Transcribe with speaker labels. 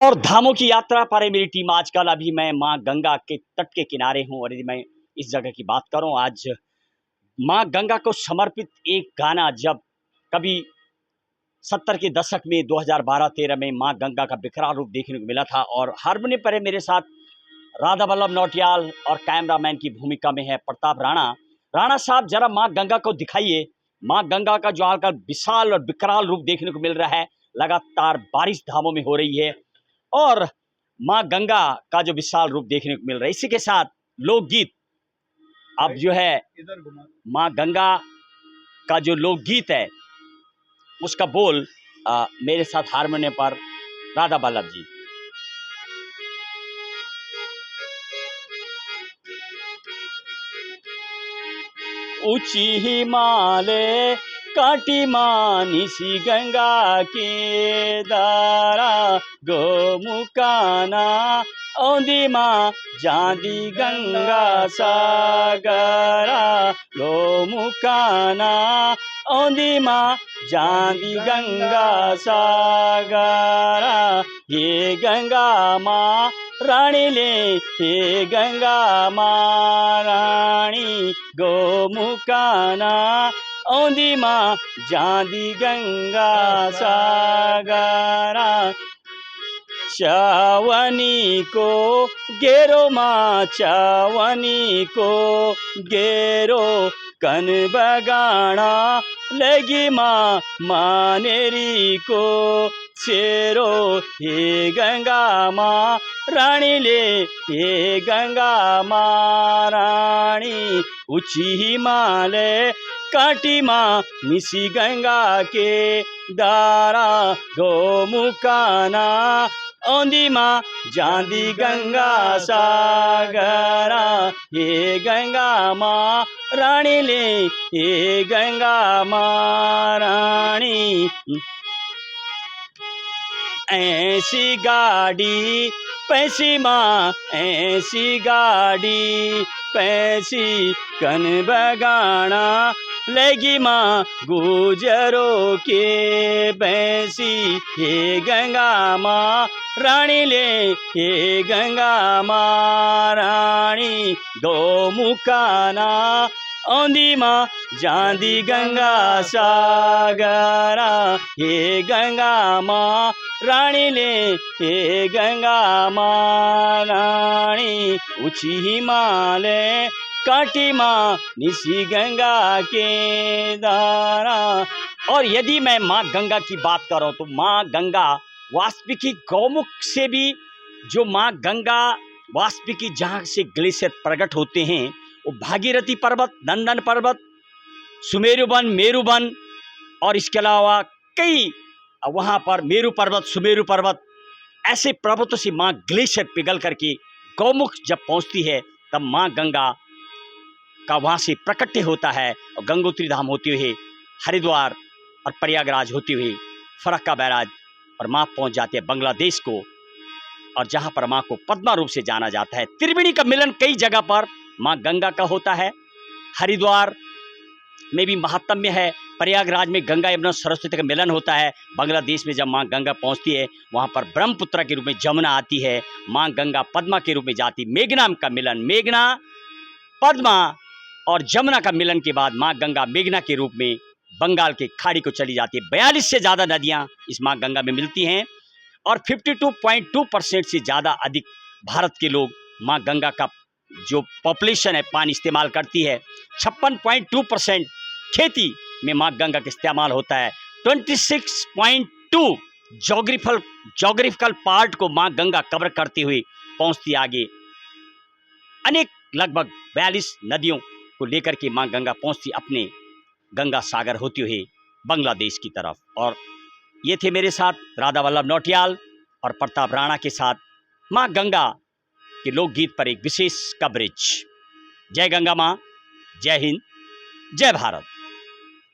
Speaker 1: और धामों की यात्रा पर है मेरी टीम आजकल। अभी मैं माँ गंगा के तट के किनारे हूँ और यदि मैं इस जगह की बात करूँ, आज माँ गंगा को समर्पित एक गाना जब कभी 70 के दशक में 2012-13 में माँ गंगा का विकराल रूप देखने को मिला था। और हारमोनियम पर है मेरे साथ राधा वल्लभ नौटियाल और कैमरामैन की भूमिका में है प्रताप राणा। राणा साहब, जरा माँ गंगा को दिखाइए। माँ गंगा का जो आकर विशाल और विकराल रूप देखने को मिल रहा है, लगातार बारिश धामों में हो रही है और माँ गंगा का जो विशाल रूप देखने को मिल रहा है, इसी के साथ लोकगीत अब जो है माँ गंगा का जो लोकगीत है उसका बोल मेरे साथ हारमोनियम पर राधा वल्लभ जी। ऊंची हिमालय काटी मानिसी गंगा के दारा गोमुकाना औंदी माँ जांदी गंगा सागरा गोमुकाना औंदी माँ जांदी गंगा सागरा। ये गंगा माँ रानी ले, हे गंगा माँ रानी गोमुकाना औंदी माँ जांदी गंगा सागरा। चावनी को गेरो माँ चावनी को गेरो कन बगाना लगी माँ मानेरी को शेरो। हे गंगा माँ रानी ले, हे गंगा माँ रानी ऊंची हिमालय काटी माँ निसी गंगा के दारा गोमुकाना औंदी माँ जांदी गंगा सागरा। हे गंगा माँ रानी ले, हे गंगा माँ रानी ऐसी गाड़ी पैसी माँ ऐसी गाड़ी पैसी कन बगाना लगी माँ गुजरों के बैसी। हे गंगा माँ रानी ले, हे गंगा माँ रानी गोमुकाना औंदी माँ जांदी गंगा सागरा। हे गंगा माँ रानी ले, हे गंगा माँ रानी ऊंची हिमालय काटी माँ निसी गंगा के दारा। और यदि मैं माँ गंगा की बात करूं तो माँ गंगा वास्पिकी गौमुख से भी, जो माँ गंगा वास्पिकी जहाँ से ग्लेशियर प्रकट होते हैं, वो भागीरथी पर्वत, नंदन पर्वत, सुमेरु वन, मेरु वन और इसके अलावा कई वहाँ पर मेरु पर्वत, सुमेरु पर्वत, ऐसे पर्वतों से माँ ग्लेशियर पिघल करके गौमुख जब पहुँचती है तब माँ गंगा का वहाँ से प्रकट्य होता है और गंगोत्री धाम होते हुए हरिद्वार और प्रयागराज होते हुए फरक्का बैराज और माँ पहुँच जाते हैं बांग्लादेश को, और जहाँ पर माँ को पद्मा रूप से जाना जाता है। त्रिवेणी का मिलन कई जगह पर माँ गंगा का होता है। हरिद्वार में भी महात्म्य है, प्रयागराज में गंगा यमुना सरस्वती का मिलन होता है। बांग्लादेश में जब माँ गंगा पहुँचती है वहाँ पर ब्रह्मपुत्र के रूप में जमुना आती है, माँ गंगा पद्मा के रूप में जाती। मेघना का मिलन, मेघना पद्मा और जमुना का मिलन के बाद माँ गंगा मेघना के रूप में बंगाल के खाड़ी को चली जाती है। 42 से ज़्यादा नदियाँ इस माँ गंगा में मिलती हैं और 52.2% से ज़्यादा अधिक भारत के लोग माँ गंगा का जो पॉपुलेशन है पानी इस्तेमाल करती है। 56.2% खेती में माँ गंगा का इस्तेमाल होता है। 26.2 जोग्राफिकल पार्ट को माँ गंगा कवर करते हुए पहुँचती आगे। अनेक लगभग 42 नदियों को लेकर के माँ गंगा पहुँचती अपने गंगा सागर होते हुए बांग्लादेश की तरफ। और ये थे मेरे साथ राधा वल्लभ नौटियाल और प्रताप राणा के साथ माँ गंगा के लोकगीत पर एक विशेष कवरेज। जय गंगा माँ, जय हिंद, जय भारत।